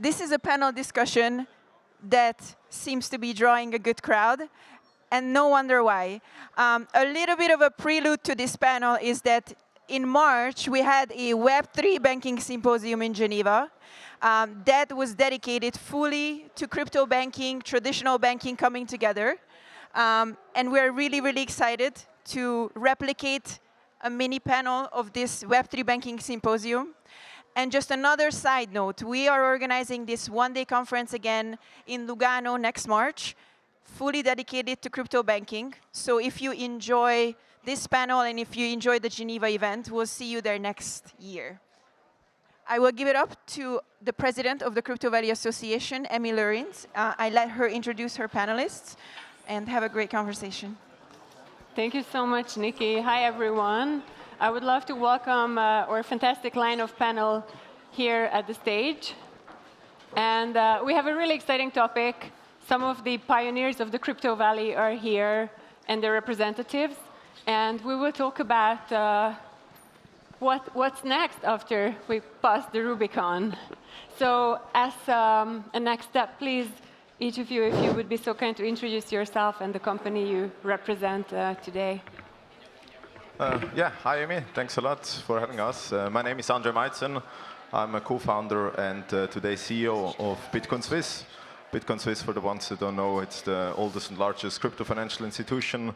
this is a panel discussion that seems to be drawing a good crowd, and no wonder why. A little bit of a prelude to this panel is that in March, we had a Web3 banking symposium in Geneva that was dedicated fully to crypto banking, traditional banking coming together. And we're really, really excited to replicate a mini panel of this Web3 banking symposium. And just another side note, we are organizing this one-day conference again in Lugano next March, fully dedicated to crypto banking. So if you enjoy this panel and if you enjoy the Geneva event, we'll see you there next year. I will give it up to the president of the Crypto Valley Association, Emi Lorincz. I let her introduce her panelists and have a great conversation. Thank you so much, Nikki. Hi, everyone. I would love to welcome our fantastic line of panel here at the stage. And we have a really exciting topic. Some of the pioneers of the Crypto Valley are here and their representatives. And we will talk about what's next after we pass the Rubicon. So as a next step, please, each of you, if you would be so kind to introduce yourself and the company you represent today. Hi, Emi. Thanks a lot for having us. My name is Andrej Majcen. I'm a co-founder and today CEO of Bitcoin Suisse. Bitcoin Suisse, for the ones who don't know, it's the oldest and largest crypto financial institution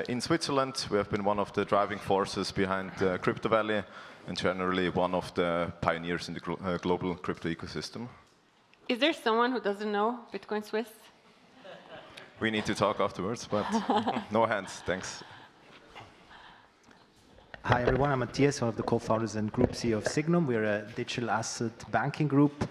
in Switzerland. We have been one of the driving forces behind Crypto Valley and generally one of the pioneers in the global crypto ecosystem. Is there someone who doesn't know Bitcoin Suisse? We need to talk afterwards, but no hands, thanks. Hi everyone, I'm Mathias, one of the co-founders and group CEO of Sygnum. We're a digital asset banking group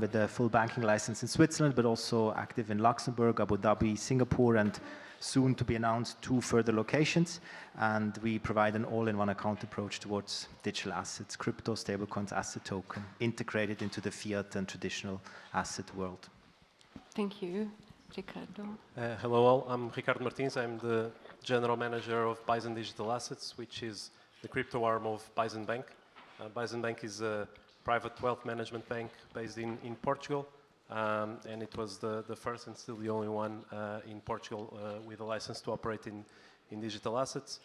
with a full banking license in Switzerland, but also active in Luxembourg, Abu Dhabi, Singapore, and soon to be announced 2 further locations. And we provide an all-in-one account approach towards digital assets, crypto, stablecoins, asset token, integrated into the fiat and traditional asset world. Thank you. Ricardo. Hello all, I'm Ricardo Martins. I'm the General Manager of Bison Digital Assets, which is the crypto arm of Bison Bank. Bison Bank is a private wealth management bank based in Portugal, and it was the first and still the only one in Portugal with a license to operate in digital assets.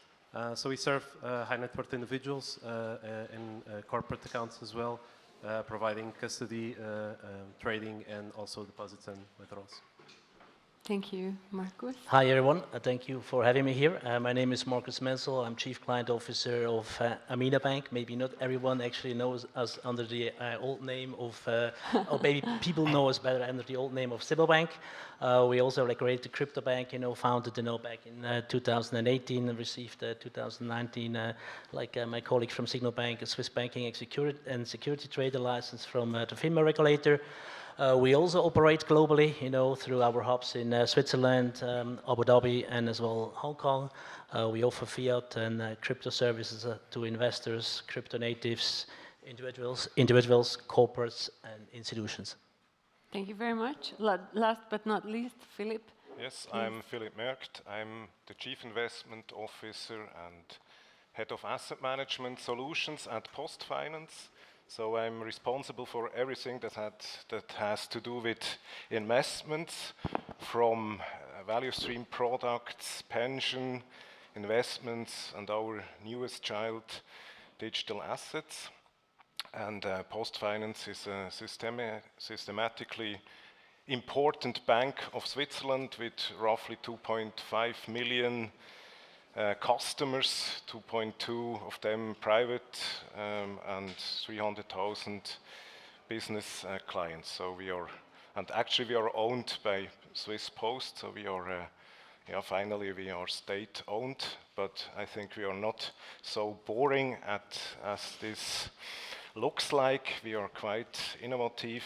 So we serve high net worth individuals and corporate accounts as well, providing custody, trading, and also deposits and withdrawals. Thank you, Markus. Hi everyone, thank you for having me here. My name is Markus Menzl. I'm Chief Client Officer of AMINA Bank. Maybe not everyone actually knows us under the old name of, or maybe people know us better under the old name of Sygnum Bank. We also regulated the crypto bank, founded back in 2018 and received 2019, like my colleague from Sygnum Bank, a Swiss banking and security trader license from the FINMA regulator. We also operate globally, through our hubs in Switzerland, Abu Dhabi, and as well Hong Kong. We offer fiat and crypto services to investors, crypto natives, individuals, corporates, and institutions. Thank you very much. Last but not least, Philipp. Yes, I'm Philipp Merkt. I'm the Chief Investment Officer and Head of Asset Management Solutions at PostFinance. So I'm responsible for everything that has to do with investments, from value stream products, pension, investments, and our newest child, digital assets. And PostFinance is a systematically important bank of Switzerland with roughly 2.5 million customers, 2.2 of them private, and 300,000 business clients. So we are owned by Swiss Post. So we are, finally we are state-owned. But I think we are not so boring as this looks like. We are quite innovative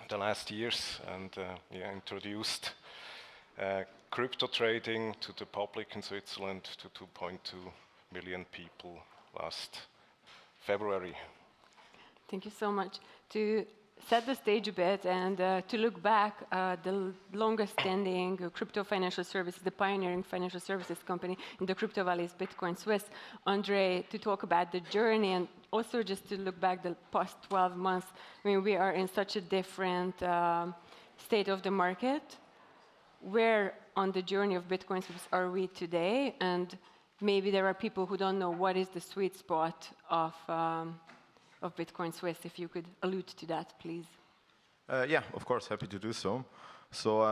the last years and introduced crypto trading to the public in Switzerland to 2.2 million people last February. Thank you so much. To set the stage a bit and to look back, the longest standing crypto financial services, the pioneering financial services company in the Crypto Valley is Bitcoin Suisse. Andrej, to talk about the journey and also just to look back the past 12 months, I mean, we are in such a different state of the market. Where on the journey of Bitcoin Swiss are we today? And maybe there are people who don't know what is the sweet spot of Bitcoin Swiss. If you could allude to that, please. Yeah, of course, happy to do so. So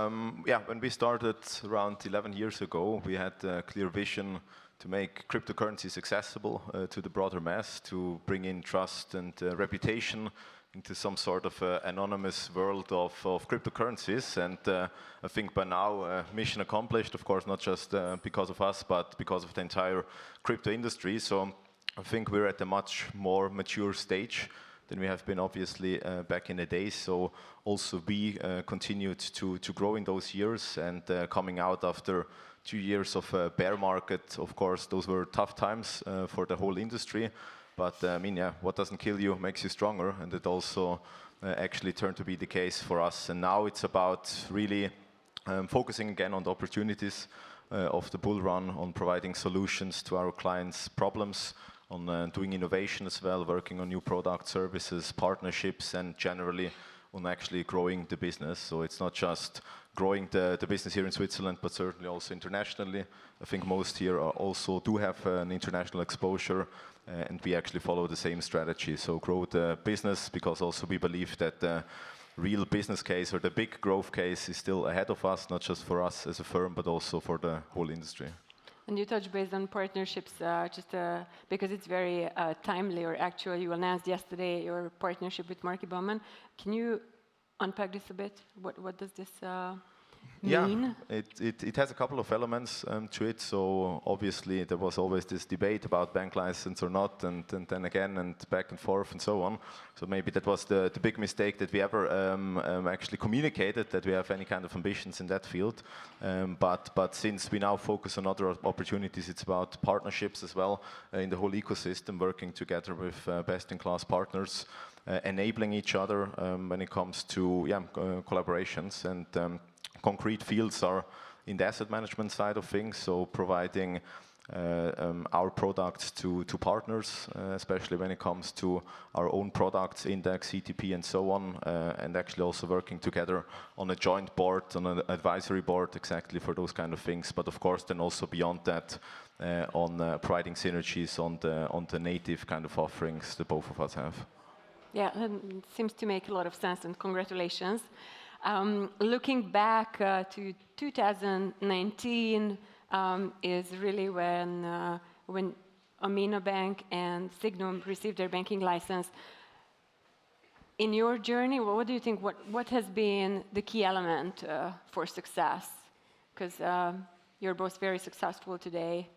yeah, when we started around 11 years ago, we had a clear vision to make cryptocurrencies accessible to the broader mass, to bring in trust and reputation into some sort of anonymous world of cryptocurrencies. And I think by now, mission accomplished, of course, not just because of us, but because of the entire crypto industry. So I think we're at a much more mature stage than we have been obviously back in the days. So also we continued to grow in those years, and coming out after 2 years of a bear market, of course, those were tough times for the whole industry. But I mean, yeah, what doesn't kill you makes you stronger, and it also actually turned to be the case for us. And now it's about really focusing again on the opportunities of the bull run, on providing solutions to our clients' problems, on doing innovation as well, working on new product services, partnerships, and generally on actually growing the business. So it's not just growing the business here in Switzerland, but certainly also internationally. I think most here also do have an international exposure, and we actually follow the same strategy. So grow the business, because also we believe that the real business case or the big growth case is still ahead of us, not just for us as a firm, but also for the whole industry. And you touched based on partnerships, because it's very timely or actual. You announced yesterday your partnership with Marky Bowman. Can you unpack this a bit? What does this mean? Yeah, it has a couple of elements to it. So obviously there was always this debate about bank license or not, and then again and back and forth and so on. So maybe that was the big mistake that we ever actually communicated, that we have any kind of ambitions in that field. But since we now focus on other opportunities, it's about partnerships as well in the whole ecosystem, working together with best-in-class partners, enabling each other when it comes to collaborations. And concrete fields are in the asset management side of things, so providing our products to partners, especially when it comes to our own products, index, ETP, and so on, and actually also working together on a joint board, on an advisory board, exactly for those kind of things. But of course, then also beyond that, on providing synergies on the native kind of offerings that both of us have. Yeah, it seems to make a lot of sense, and congratulations. Looking back to 2019 is really when AMINA Bank and Sygnum received their banking license. In your journey, what do you think, what has been the key element for success? Because you're both very successful today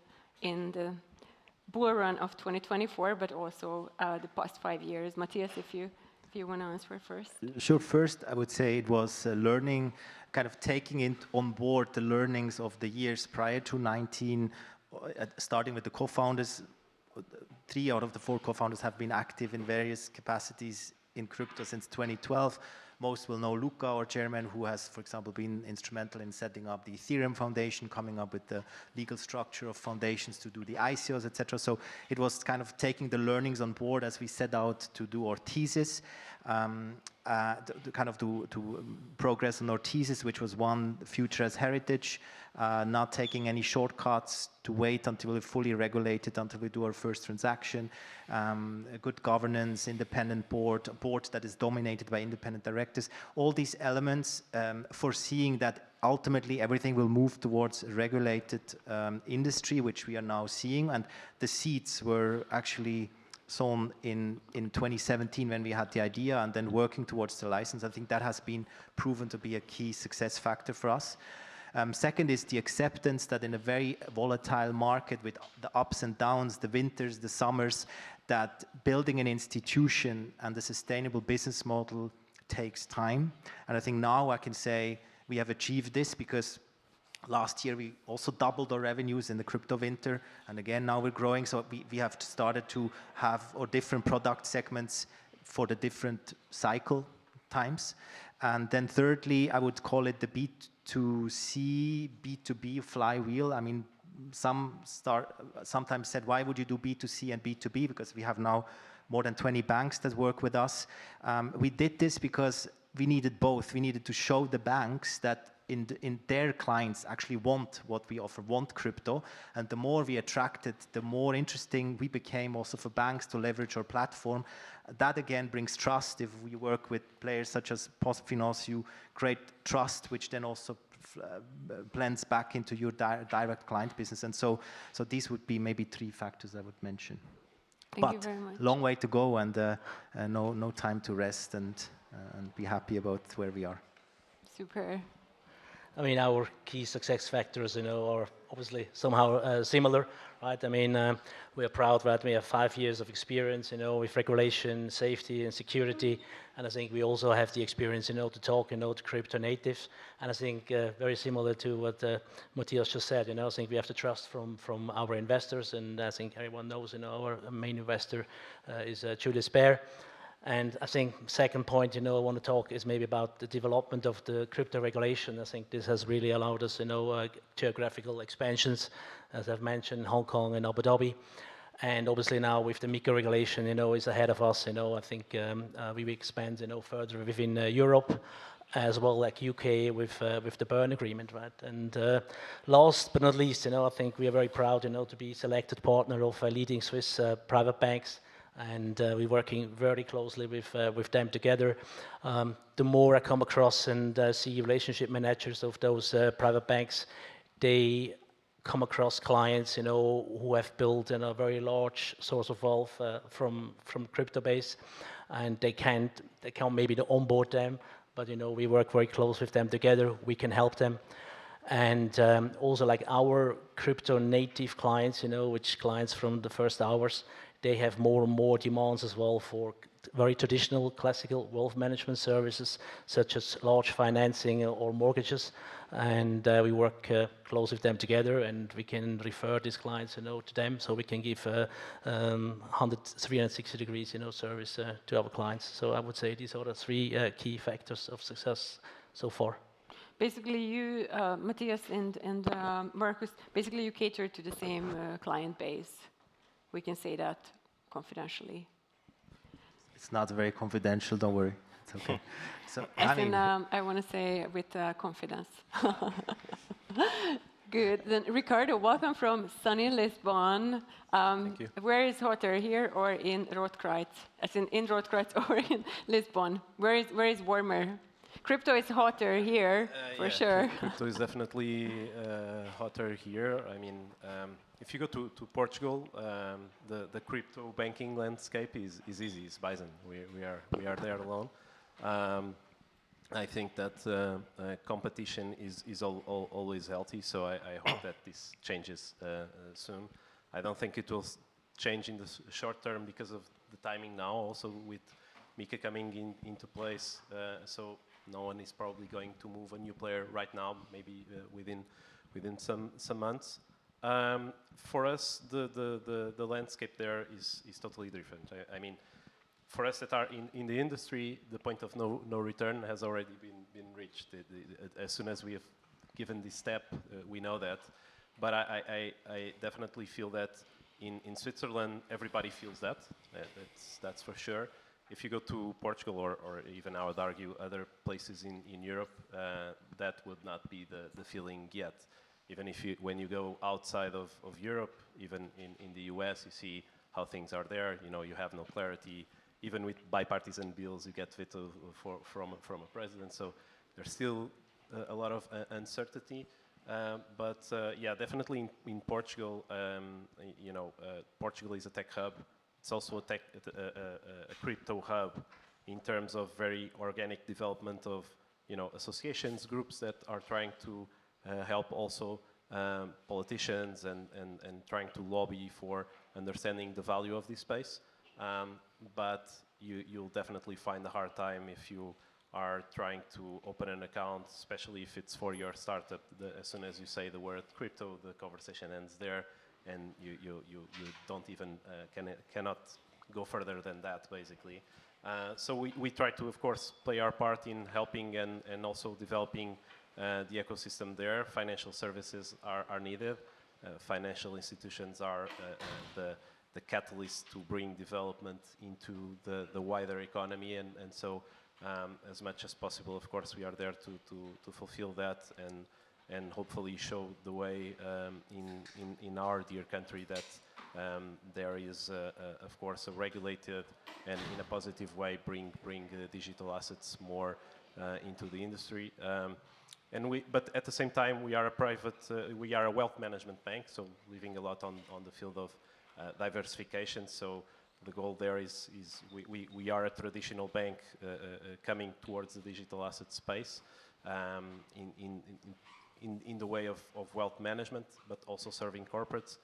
in the bull run of 2024, but also the past 5 years. Matthias, if you want to answer first. Sure. First, I would say it was learning, kind of taking it on board the learnings of the years prior to 19, starting with the co-founders. 3 out of the 4 co-founders have been active in various capacities in crypto since 2012. Most will know Luca, our chairman, who has, for example, been instrumental in setting up the Ethereum Foundation, coming up with the legal structure of foundations to do the ICOs, etc. So it was kind of taking the learnings on board as we set out to do our thesis, to progress on our thesis, which was one, future as heritage, not taking any shortcuts, to wait until we're fully regulated, until we do our first transaction, a good governance, independent board, a board that is dominated by independent directors, all these elements, foreseeing that ultimately everything will move towards a regulated industry, which we are now seeing. And the seeds were actually sown in 2017 when we had the idea, and then working towards the license. I think that has been proven to be a key success factor for us. Second is the acceptance that in a very volatile market with the ups and downs, the winters, the summers, that building an institution and a sustainable business model takes time. And I think now I can say we have achieved this, because last year we also doubled our revenues in the crypto winter, and again now we're growing. So we have started to have our different product segments for the different cycle times. And then thirdly, I would call it the B2C, B2B flywheel. I mean, sometimes said, why would you do B2C and B2B? Because we have now more than 20 banks that work with us. We did this because we needed both. We needed to show the banks that in their clients actually want what we offer, want crypto. And the more we attracted, the more interesting we became also for banks to leverage our platform. That again brings trust. If we work with players such as PostFinance, you create trust, which then also blends back into your direct client business. And so these would be maybe 3 factors I would mention. Thank you very much. Long way to go, and no time to rest and be happy about where we are. Super. I mean, our key success factors, are obviously somehow similar, right? I mean, we are proud that we have 5 years of experience, with regulation, safety, and security. And I think we also have the experience, to talk, to crypto natives. And I think very similar to what Mathias just said, I think we have the trust from our investors. And I think everyone knows, our main investor is Julius Baer. And I think second point, I want to talk is maybe about the development of the crypto regulation. I think this has really allowed us, geographical expansions, as I've mentioned, Hong Kong and Abu Dhabi. And obviously now with the MiCa regulation, is ahead of us. I think we will expand, further within Europe, as well like UK with the Bern agreement, right? And last but not least, I think we are very proud, to be selected partner of leading Swiss private banks. And we're working very closely with them together. The more I come across and see relationship managers of those private banks, they come across clients, who have built a very large source of wealth from crypto base, and they can't maybe onboard them, but we work very close with them together. We can help them. And also like our crypto native clients, which clients from the first hours, they have more and more demands as well for very traditional classical wealth management services, such as large financing or mortgages. And we work close with them together, and we can refer these clients, to them, so we can give 360 degrees, service to our clients. So I would say these are the 3 key factors of success so far. Basically, you, Mathias and Markus, basically you cater to the same client base. We can say that confidentially. It's not very confidential, don't worry. It's okay. So, I want to say with confidence. Good. Then Ricardo, welcome from sunny Lisbon. Thank you. Where is hotter, here or in Rotkreuz? As in Rotkreuz or in Lisbon? Where is warmer? Crypto is hotter here, for sure. Crypto is definitely hotter here. I mean, if you go to Portugal, the crypto banking landscape is easy. It's Bison. We are there alone. I think that competition is always healthy. So I hope that this changes soon. I don't think it will change in the short term because of the timing now. Also with MiCa coming into place, so no one is probably going to move a new player right now. Maybe within some months. For us, the landscape there is totally different. I mean, for us that are in the industry, the point of no return has already been reached. As soon as we have given this step, we know that. But I definitely feel that in Switzerland, everybody feels that. That's for sure. If you go to Portugal or even I would argue other places in Europe, that would not be the feeling yet. Even if when you go outside of Europe, even in the US, you see how things are there. You have no clarity. Even with bipartisan bills, you get veto from a president. So there's still a lot of uncertainty. But yeah, definitely in Portugal, Portugal is a tech hub. It's also a crypto hub in terms of very organic development of associations, groups that are trying to help also politicians and trying to lobby for understanding the value of this space. But you'll definitely find a hard time if you are trying to open an account, especially if it's for your startup. As soon as you say the word crypto, the conversation ends there, and you don't even cannot go further than that, basically. So we try to, of course, play our part in helping and also developing the ecosystem there. Financial services are needed. Financial institutions are the catalyst to bring development into the wider economy, and so as much as possible, of course, we are there to fulfill that and hopefully show the way in our dear country that there is, of course, a regulated and in a positive way bring digital assets more into the industry. But at the same time, we are a wealth management bank, so living a lot on the field of diversification. So the goal there is we are a traditional bank coming towards the digital asset space in the way of wealth management, but also serving corporates.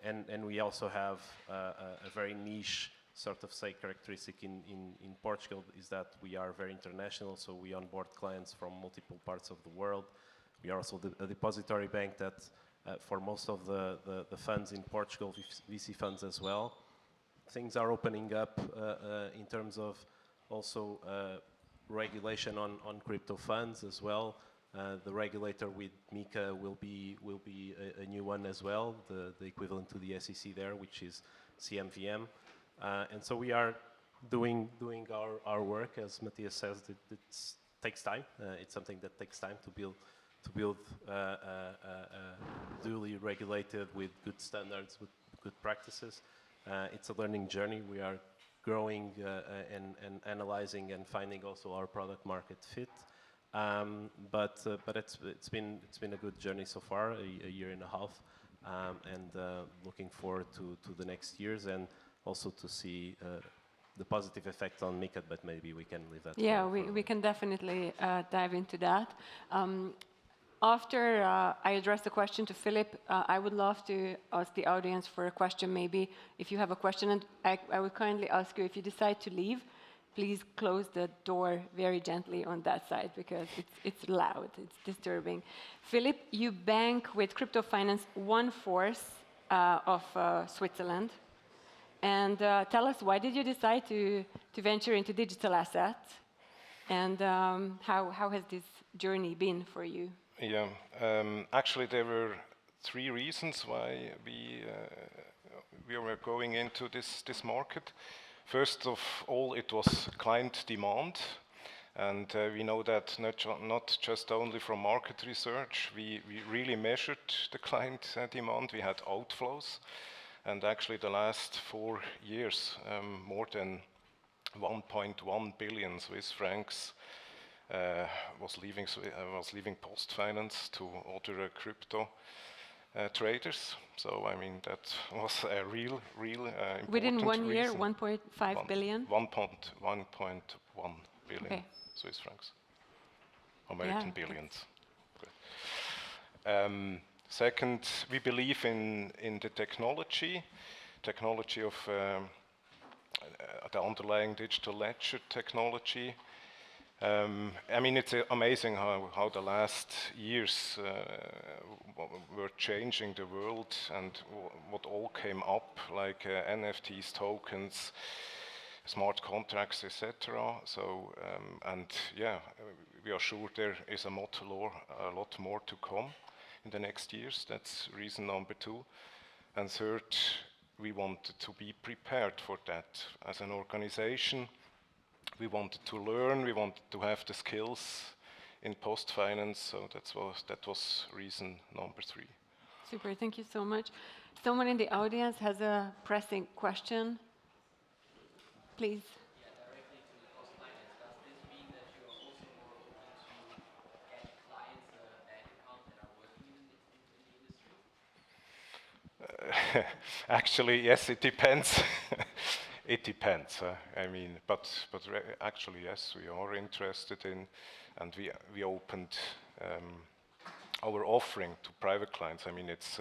And we also have a very niche sort of say characteristic in Portugal is that we are very international, so we onboard clients from multiple parts of the world. We are also a depository bank that for most of the funds in Portugal, VC funds as well, things are opening up in terms of also regulation on crypto funds as well. The regulator with MiCa will be a new one as well, the equivalent to the SEC there, which is CMVM. And so we are doing our work, as Mathias says. It takes time. It's something that takes time to build duly regulated with good standards, with good practices. It's a learning journey. We are growing and analyzing and finding also our product market fit. But it's been a good journey so far, a year and a half, and looking forward to the next years and also to see the positive effect on MiCa, but maybe we can leave that. Yeah, we can definitely dive into that. After I address the question to Philipp, I would love to ask the audience for a question, maybe if you have a question, and I would kindly ask you, if you decide to leave, please close the door very gently on that side, because it's loud, it's disturbing. Philipp, you bank with crypto finance 1/4 of Switzerland. And tell us, why did you decide to venture into digital assets? And how has this journey been for you? Yeah, actually there were 3 reasons why we were going into this market. First of all, it was client demand, and we know that not just only from market research. We really measured the client demand. We had outflows, and actually the last 4 years, more than 1.1 billion Swiss francs was leaving PostFinance to other crypto traders. So I mean that was a real important within 1 year, reason. 1.5 billion. 1.1 billion Okay. Swiss francs, American Yeah, billions. Second, we believe in the technology of the underlying digital ledger technology. I mean, it's amazing how the last years were changing the world and what all came up, like NFTs, tokens, smart contracts, etc. So, and yeah, we are sure there is a lot more to come in the next years. That's reason number 2. And third, we wanted to be prepared for that as an organization. We wanted to learn, we wanted to have the skills in PostFinance, so that was reason number 3. Super, thank you so much. Someone in the audience has a pressing question. Please. Yeah, directly to PostFinance. Does this mean that you are also more open to get clients a bank account that are working in the industry? Actually, yes, it depends. It depends. I mean, but actually, yes, we are interested in, and we opened our offering to private clients. I mean, it's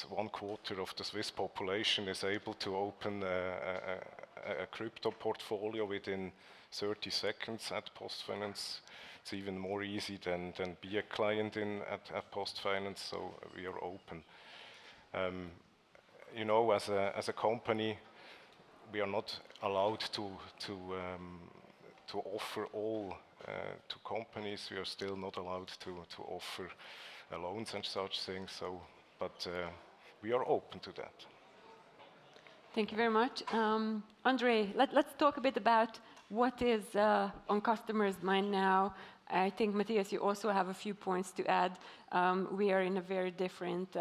1/4 of the Swiss population is able to open a crypto portfolio within 30 seconds at PostFinance. It's even more easy than be a client at PostFinance. So we are open. You know, as a company, we are not allowed to offer all to companies. We are still not allowed to offer loans and such things. So, but we are open to that. Thank you very much. Andrej, let's talk a bit about what is on customers' mind now. I think, Matthias, you also have a few points to add. We are in a very different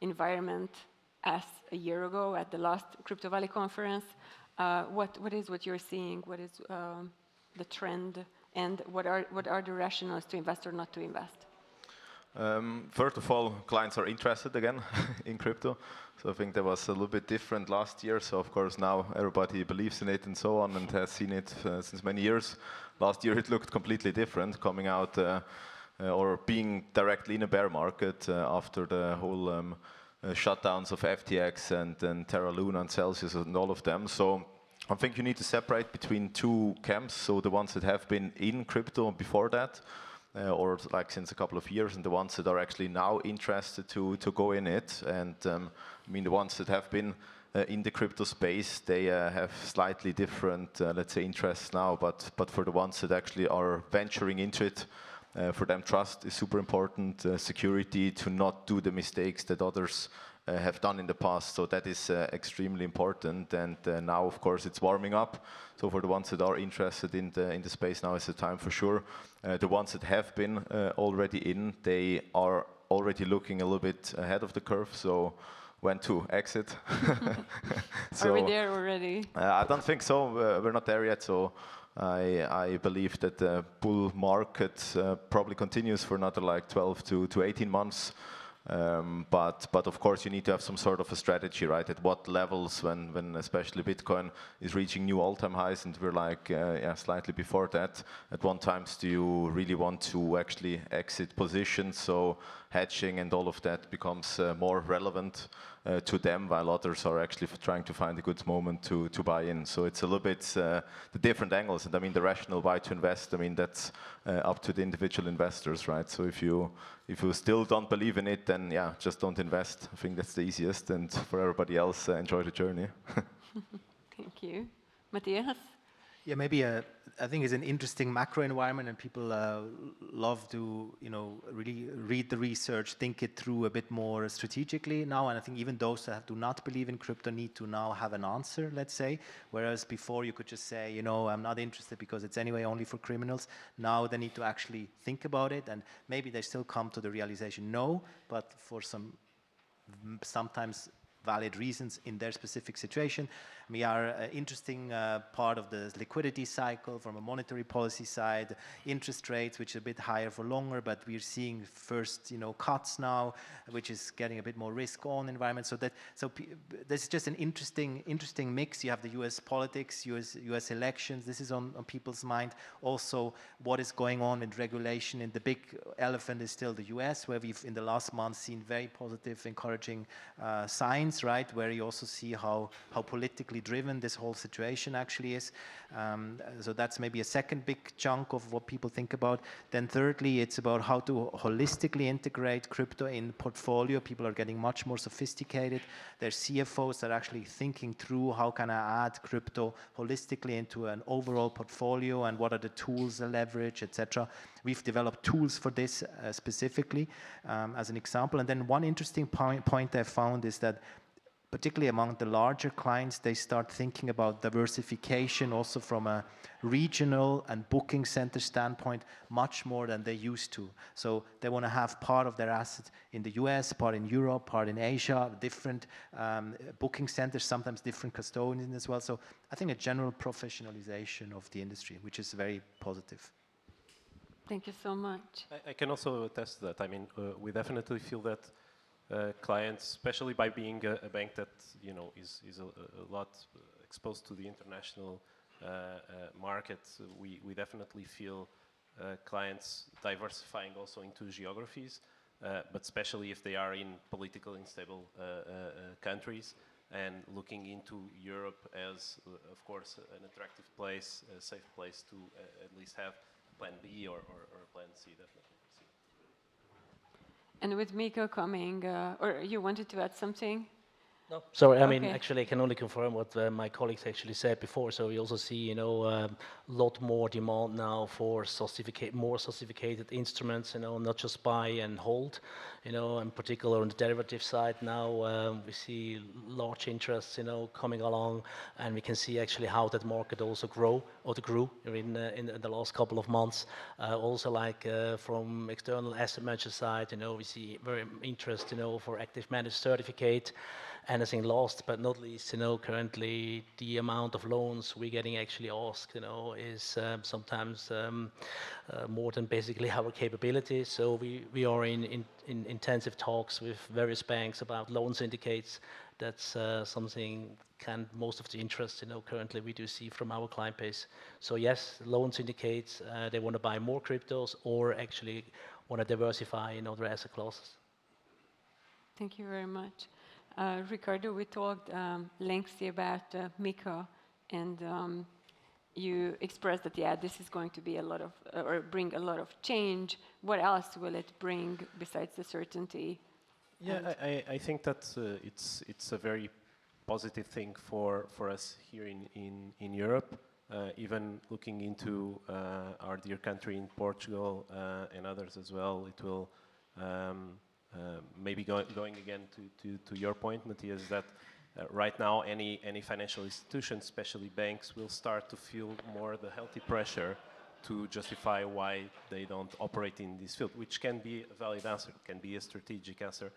environment as a year ago at the last Crypto Valley conference. What is what you're seeing? What is the trend? And what are the rationales to invest or not to invest? First of all, clients are interested again in crypto. So I think that was a little bit different last year. So of course now everybody believes in it and so on and has seen it since many years. Last year it looked completely different, coming out or being directly in a bear market after the whole shutdowns of FTX and Terra Luna and Celsius and all of them. So I think you need to separate between two camps. So the ones that have been in crypto before that, or like since a couple of years, and the ones that are actually now interested to go in it. And I mean, the ones that have been in the crypto space, they have slightly different, let's say, interests now. But for the ones that actually are venturing into it, for them, trust is super important. Security, to not do the mistakes that others have done in the past. So that is extremely important. And now, of course, it's warming up. So for the ones that are interested in the space, now is the time for sure. The ones that have been already in, they are already looking a little bit ahead of the curve. So when to exit. So, are we there already? I don't think so. We're not there yet. So I believe that the bull market probably continues for another like 12 to 18 months. But of course you need to have some sort of a strategy, right? At what levels, when especially Bitcoin is reaching new all-time highs, and we're like slightly before that, at what times do you really want to actually exit positions? So hedging and all of that becomes more relevant to them, while others are actually trying to find a good moment to buy in. So it's a little bit the different angles. And I mean, the rational why to invest, I mean, that's up to the individual investors, right? So if you still don't believe in it, then yeah, just don't invest. I think that's the easiest. And for everybody else, enjoy the journey. Thank you. Matthias? Yeah, maybe I think it's an interesting macro environment, and people love to, really read the research, think it through a bit more strategically now. And I think even those that do not believe in crypto need to now have an answer, let's say. Whereas before you could just say, I'm not interested because it's anyway only for criminals. Now they need to actually think about it, and maybe they still come to the realization, no, but for sometimes valid reasons in their specific situation. We are an interesting part of the liquidity cycle from a monetary policy side, interest rates, which are a bit higher for longer, but we're seeing first, cuts now, which is getting a bit more risk on environment. So this is just an interesting mix. You have the U.S. politics, U.S. elections. This is on people's mind. Also, what is going on with regulation? And the big elephant is still the U.S., where we've in the last month seen very positive, encouraging signs, right? Where you also see how politically driven this whole situation actually is. So that's maybe a second big chunk of what people think about. Then thirdly, it's about how to holistically integrate crypto in portfolio. People are getting much more sophisticated. There's CFOs that are actually thinking through how can I add crypto holistically into an overall portfolio, and what are the tools, the leverage, etc. We've developed tools for this specifically as an example. And then one interesting point I found is that particularly among the larger clients, they start thinking about diversification also from a regional and booking center standpoint much more than they used to. So they want to have part of their assets in the US, part in Europe, part in Asia, different booking centers, sometimes different custodians as well. So I think a general professionalization of the industry, which is very positive. Thank you so much. I can also attest to that. I mean, we definitely feel that clients, especially by being a bank that is a lot exposed to the international market, we definitely feel clients diversifying also into geographies, but especially if they are in politically unstable countries, and looking into Europe as, of course, an attractive place, a safe place to at least have plan B or plan C, definitely. And with MiCa coming, or you wanted to add something? No, sorry. I mean, Okay. actually, I can only confirm what my colleagues actually said before. So we also see, a lot more demand now for more sophisticated instruments. Not just buy and hold. In particular on the derivative side now, we see large interest, coming along, and we can see actually how that market also grew in the last couple of months. Also, like from external asset manager side, we see very interest, for active managed certificate. And I think last but not least, currently the amount of loans we're getting actually asked, is sometimes more than basically our capabilities. So we are in intensive talks with various banks about loan syndicates. That's something most of the interest, currently we do see from our client base. So yes, loan syndicates, they want to buy more cryptos or actually want to diversify in other asset classes. Thank you very much. Ricardo, we talked lengthy about MiCa, and you expressed that, yeah, this is going to be a lot of, or bring a lot of change. What else will it bring besides the certainty? Yeah, I think that it's a very positive thing for us here in Europe. Even looking into our dear country in Portugal and others as well, it will maybe going again to your point, Matthias, that right now any financial institution, especially banks, will start to feel more the healthy pressure to justify why they don't operate in this field, which can be a valid answer, can be a strategic answer,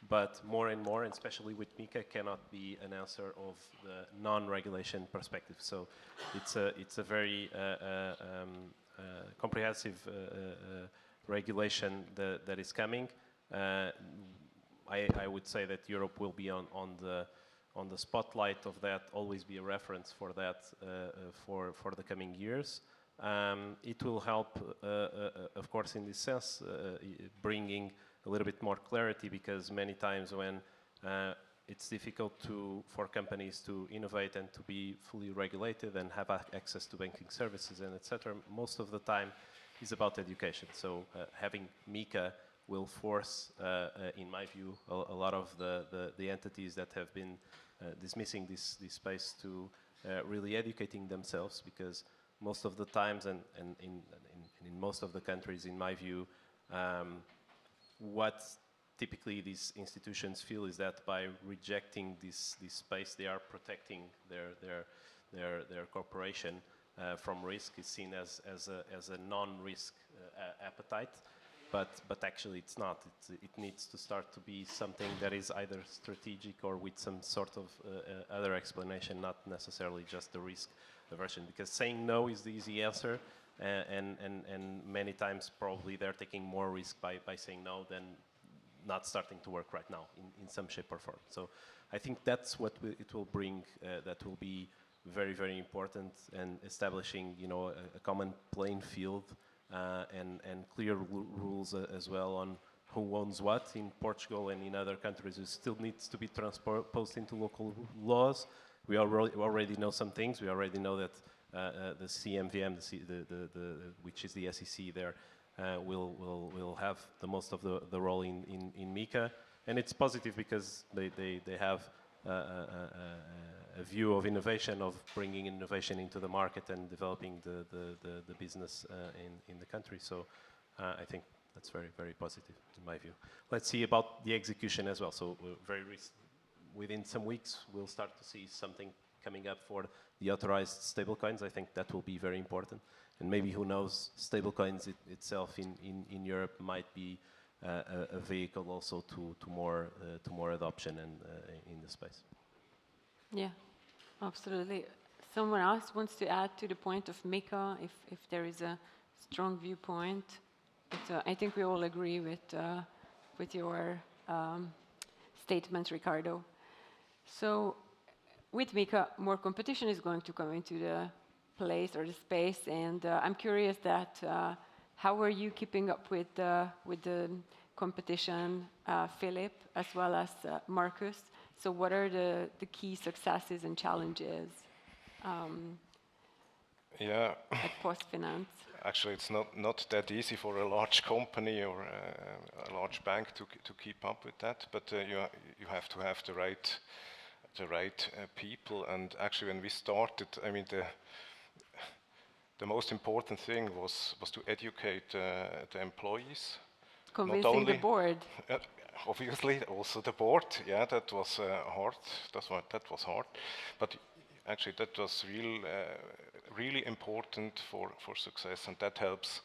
but more and more, and especially with MiCa, cannot be an answer of the non-regulation perspective. So it's a very comprehensive regulation that is coming. I would say that Europe will be on the spotlight of that, always be a reference for that for the coming years. It will help, of course, in this sense, bringing a little bit more clarity, because many times when it's difficult for companies to innovate and to be fully regulated and have access to banking services and etc., most of the time is about education. So having MiCa will force, in my view, a lot of the entities that have been dismissing this space to really educating themselves, because most of the times and in most of the countries, in my view, what typically these institutions feel is that by rejecting this space, they are protecting their corporation from risk. Is seen as a non-risk appetite. But actually it's not. It needs to start to be something that is either strategic or with some sort of other explanation, not necessarily just the risk aversion. Because saying no is the easy answer, and many times probably they're taking more risk by saying no than not starting to work right now in some shape or form. So I think that's what it will bring. That will be very, very important, and establishing, a common playing field. And clear rules as well on who owns what. In Portugal and in other countries, it still needs to be transposed into local laws. We already know some things. We already know that the CMVM, which is the SEC there, will have the most of the role in MiCa. And it's positive because they have a view of innovation, of bringing innovation into the market and developing the business in the country. So I think that's very, very positive in my view. Let's see about the execution as well. So within some weeks, we'll start to see something coming up for the authorized stablecoins. I think that will be very important. And maybe, who knows, stablecoins itself in Europe might be a vehicle also to more adoption and in the space. Yeah, absolutely. Someone else wants to add to the point of MiCa, if there is a strong viewpoint. But I think we all agree with your statement, Ricardo. So with MiCa, more competition is going to come into the place or the space, and I'm curious that how are you keeping up with the competition, Philipp, as well as Markus? So what are the key successes and challenges at PostFinance? Actually, it's not that easy for a large company or a large bank to keep up with that, but you have to have the right the right people. And actually, when we started, I mean, the most important thing was to educate the employees. Convincing the board. Obviously, also the board. Yeah, that was hard. That was hard, but actually, that was really important for success, and that helps.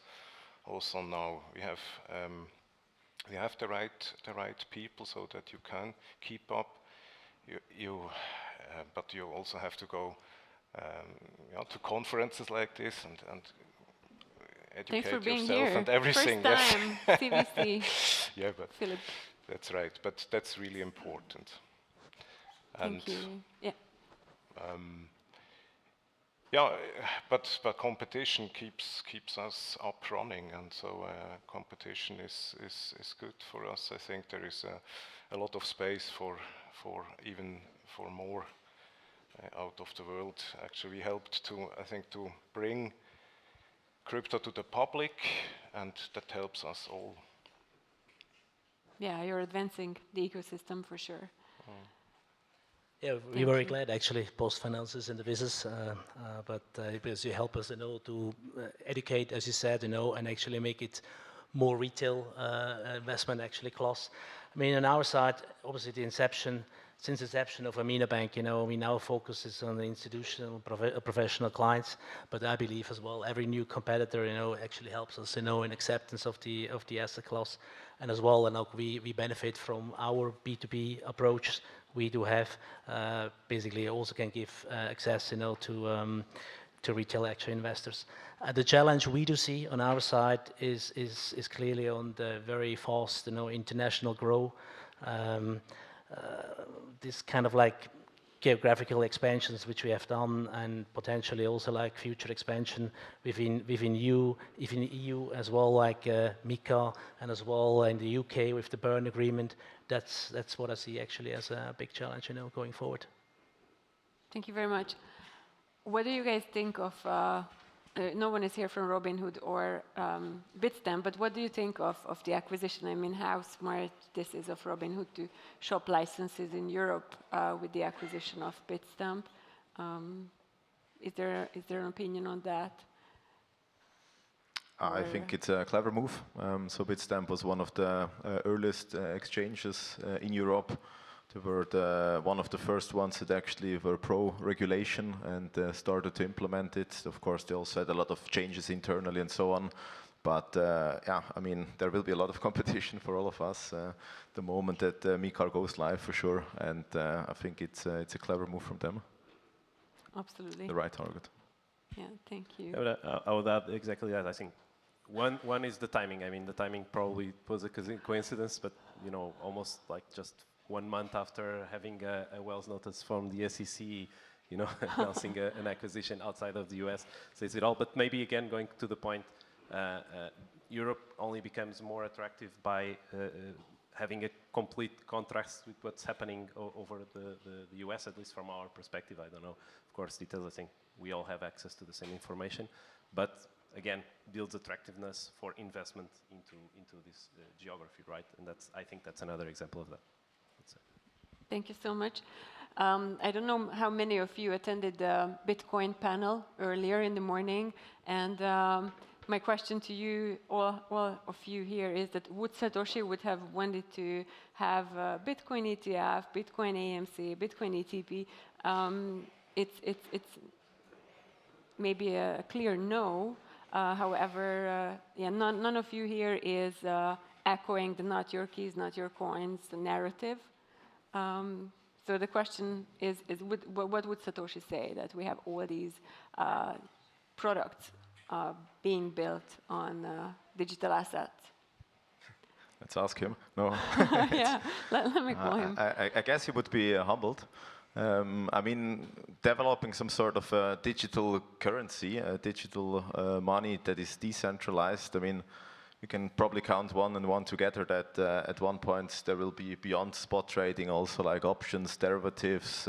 Also now we have the right people so that you can keep up. But you also have to go to conferences like this and educate Thanks for being yourself here. and everything. First time, CVC. Yeah, but Philipp. that's right. But that's really important. And thank you. Yeah. Yeah, but competition keeps us up running, and so competition is good for us. I think there is a lot of space for more out of the world. Actually, we helped to bring crypto to the public, and that helps us all. Yeah, you're advancing the ecosystem for sure. Yeah, we're very glad actually PostFinance is in the business, because you help us, to educate, as you said, and actually make it more retail investment actually class. I mean, on our side, obviously since inception of AMINA Bank, we now focus on the institutional professional clients, but I believe as well every new competitor, actually helps us, in acceptance of the asset class, and as well, we benefit from our B2B approach. We do have basically also can give access, to retail actual investors. The challenge we do see on our side is clearly on the very fast, international grow. This kind of like geographical expansions which we have done, and potentially also like future expansion within EU as well, like MiCa, and as well in the UK with the Bern agreement. That's what I see actually as a big challenge, going forward. Thank you very much. What do you guys think of? No one is here from Robinhood or Bitstamp, but what do you think of the acquisition? I mean, how smart this is of Robinhood to shop licenses in Europe with the acquisition of Bitstamp? Is there an opinion on that? I think it's a clever move. So Bitstamp was one of the earliest exchanges in Europe. They were one of the first ones that actually were pro-regulation and started to implement it. Of course, they also had a lot of changes internally and so on. But yeah, I mean, there will be a lot of competition for all of us the moment that MiCa goes live for sure. And I think it's a clever move from them. Absolutely. The right target. Yeah, thank you. I would add exactly that. I think one is the timing. I mean, the timing probably was a coincidence, but almost like just 1 month after having a Wells notice from the SEC, announcing an acquisition outside of the US, says it all. But maybe again, going to the point, Europe only becomes more attractive by having a complete contrast with what's happening over the US, at least from our perspective. I don't know, of course, details. I think we all have access to the same information, but again, builds attractiveness for investment into this geography, right? And I think that's another example of that. Thank you so much. I don't know how many of you attended the Bitcoin panel earlier in the morning, and my question to you, all of you here, is that would Satoshi have wanted to have Bitcoin ETF, Bitcoin AMC, Bitcoin ETP? It's maybe a clear no. However, yeah, none of you here is echoing the "not your keys, not your coins" narrative. So the question is what would Satoshi say that we have all these products being built on digital assets? Let's ask him. No. Yeah, let me call him. I guess he would be humbled. I mean, developing some sort of a digital currency, a digital money that is decentralized. I mean, you can probably count one and one together that at one point there will be beyond spot trading also like options, derivatives,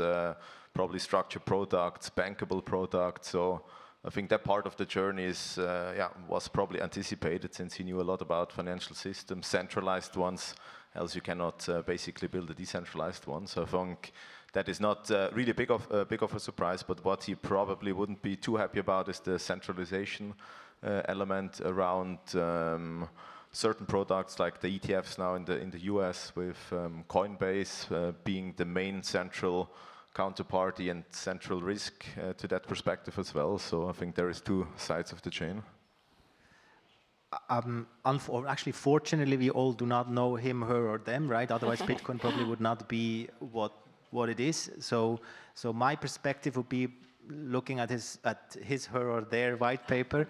probably structured products, bankable products. So I think that part of the journey was probably anticipated since he knew a lot about financial systems, centralized ones, else you cannot basically build a decentralized one. So I think that is not really big of a surprise, but what he probably wouldn't be too happy about is the centralization element around certain products like the ETFs now in the US, with Coinbase being the main central counterparty and central risk to that perspective as well. So I think there is two sides of the chain. Actually, fortunately, we all do not know him, her, or them, right? Otherwise, Bitcoin probably would not be what it is. So my perspective would be looking at his, her, or their white paper.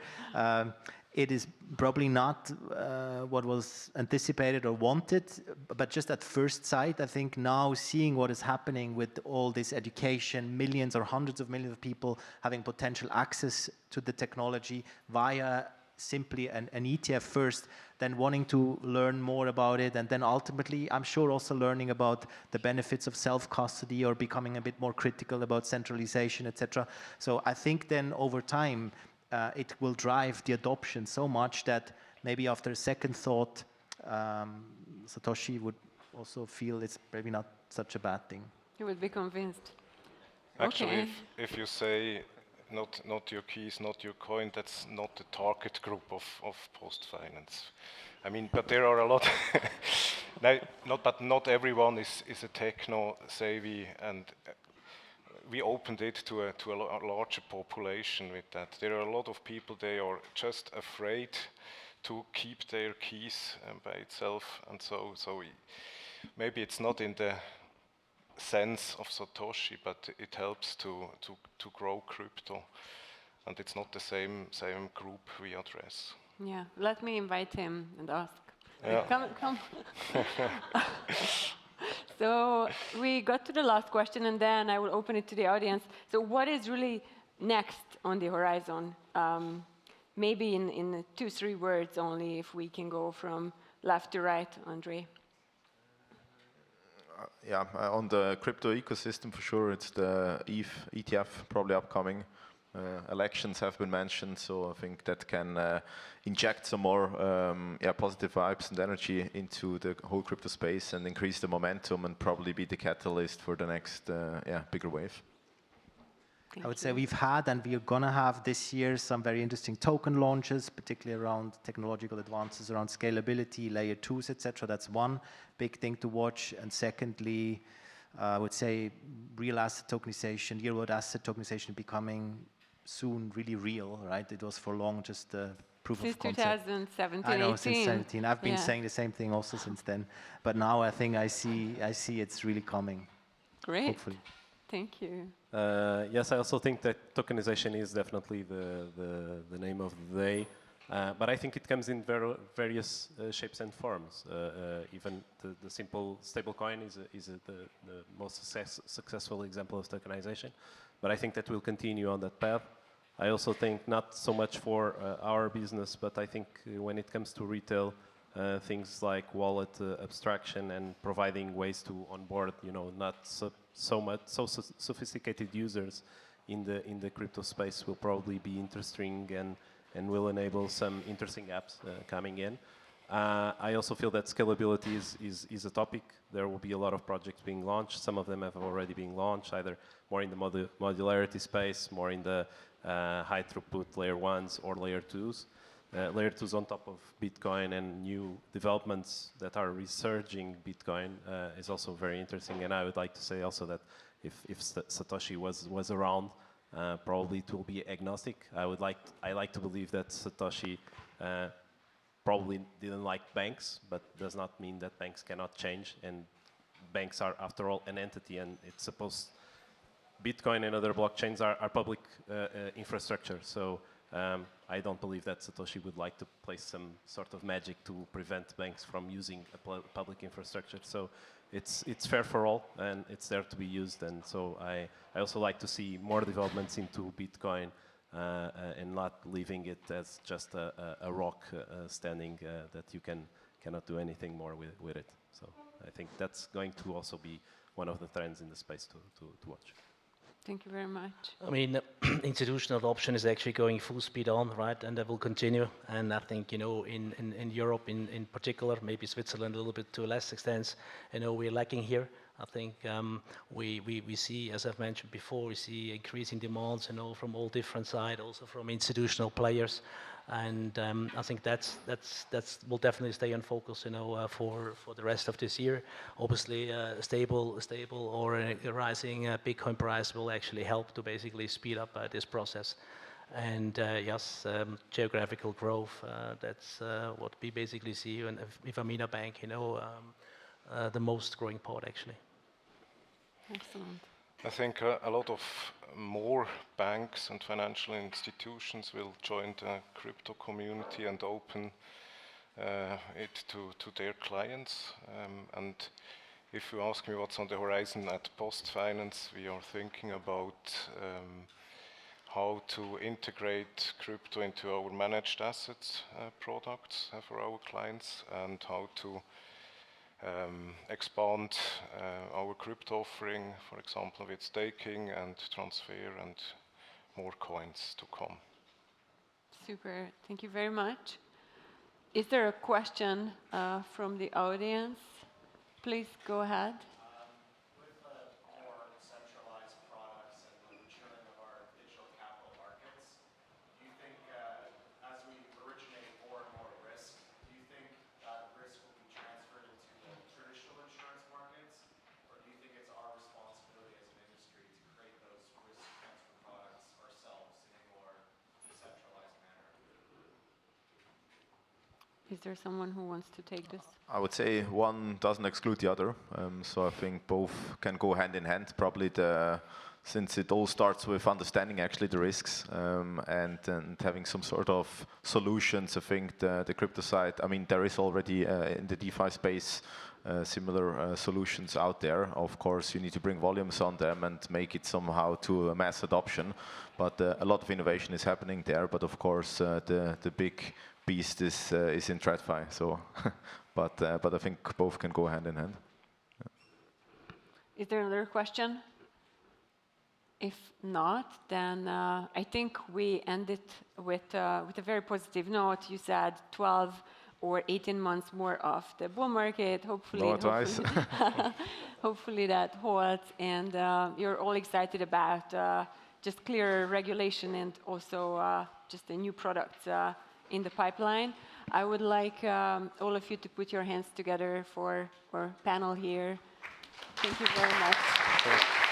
It is probably not what was anticipated or wanted, but just at first sight, I think now seeing what is happening with all this education, millions or hundreds of millions of people having potential access to the technology via simply an ETF first, then wanting to learn more about it, and then ultimately, I'm sure also learning about the benefits of self-custody or becoming a bit more critical about centralization, etc. So I think then over time, it will drive the adoption so much that maybe after a second thought, Satoshi would also feel it's maybe not such a bad thing. You would be convinced. Actually, Okay. if you say not your keys, not your coin, that's not the target group of PostFinance. I mean, but there are a lot. Not everyone is a techno savvy, and we opened it to a larger population with that. There are a lot of people, they are just afraid to keep their keys by itself, and so maybe it's not in the sense of Satoshi, but it helps to grow crypto, and it's not the same group we address. Yeah, let me invite him and ask. Yeah. Come. So we got to the last question, and then I will open it to the audience. So what is really next on the horizon? Maybe in 2-3 words only, if we can go from left to right, Andrej. Yeah, on the crypto ecosystem, for sure, it's the ETH ETF probably upcoming. Elections have been mentioned, so I think that can inject some more positive vibes and energy into the whole crypto space and increase the momentum and probably be the catalyst for the next bigger wave. I would say we've had and we're going to have this year some very interesting token launches, particularly around technological advances, around scalability, layer 2s, etc. That's one big thing to watch. And secondly, I would say real asset tokenization, real-world asset tokenization becoming soon really real, right? It was for long just a proof of concept. Since 2017, I know, 18. since 17. I've been saying the same thing also since then. But now I think I see it's really coming. Great. Hopefully. Thank you. Yes, I also think that tokenization is definitely the name of the day. But I think it comes in various shapes and forms. Even the simple stablecoin is the most successful example of tokenization. But I think that we'll continue on that path. I also think not so much for our business, but I think when it comes to retail, things like wallet abstraction and providing ways to onboard, not so sophisticated users in the crypto space will probably be interesting and will enable some interesting apps coming in. I also feel that scalability is a topic. There will be a lot of projects being launched. Some of them have already been launched, either more in the modularity space, more in the high throughput layer 1s or layer 2s. Layer 2s on top of Bitcoin and new developments that are resurging Bitcoin is also very interesting. And I would like to say also that if Satoshi was around, probably it will be agnostic. I like to believe that Satoshi probably didn't like banks, but does not mean that banks cannot change. And banks are, after all, an entity, and it's supposed Bitcoin and other blockchains are public infrastructure. So I don't believe that Satoshi would like to place some sort of magic to prevent banks from using a public infrastructure. So it's fair for all, and it's there to be used. And so I also like to see more developments into Bitcoin and not leaving it as just a rock standing that you cannot do anything more with it. So I think that's going to also be one of the trends in the space to watch. Thank you very much. I mean, institutional adoption is actually going full speed on, right? And that will continue. And I think, in Europe in particular, maybe Switzerland a little bit to a less extent, we're lacking here. I think we see, as I've mentioned before, we see increasing demands, from all different sides, also from institutional players, and I think that's will definitely stay in focus, for the rest of this year. Obviously, a stable or a rising Bitcoin price will actually help to basically speed up this process. And yes, geographical growth, that's what we basically see with AMINA Bank, the most growing part actually. Excellent. I think a lot of more banks and financial institutions will join the crypto community and open it to their clients. And if you ask me what's on the horizon at PostFinance, we are thinking about how to integrate crypto into our managed assets products for our clients, and how to expand our crypto offering, for example, with staking and transfer and more coins to come. Super, thank you very much. Is there a question from the audience? Please go ahead. With more centralized products and the maturing of our digital capital markets, do you think as we originate more and more risk, do you think that risk will be transferred into the traditional insurance markets, or do you think it's our responsibility as an industry to create those risk transfer products ourselves in a more decentralized manner? Is there someone who wants to take this? I would say one doesn't exclude the other. So I think both can go hand in hand. Probably since it all starts with understanding actually the risks and having some sort of solutions. I think the crypto side, I mean, there is already in the DeFi space similar solutions out there. Of course, you need to bring volumes on them and make it somehow to a mass adoption. But a lot of innovation is happening there. But of course, the big beast is in TradFi. So, but I think both can go hand in hand. Is there another question? If not, then I think we end it with a very positive note. You said 12 or 18 months more of the bull market. Hopefully, hopefully that holds, and you're all excited about just clearer regulation and also just the new products in the pipeline. I would like all of you to put your hands together for our panel here. Thank you very much.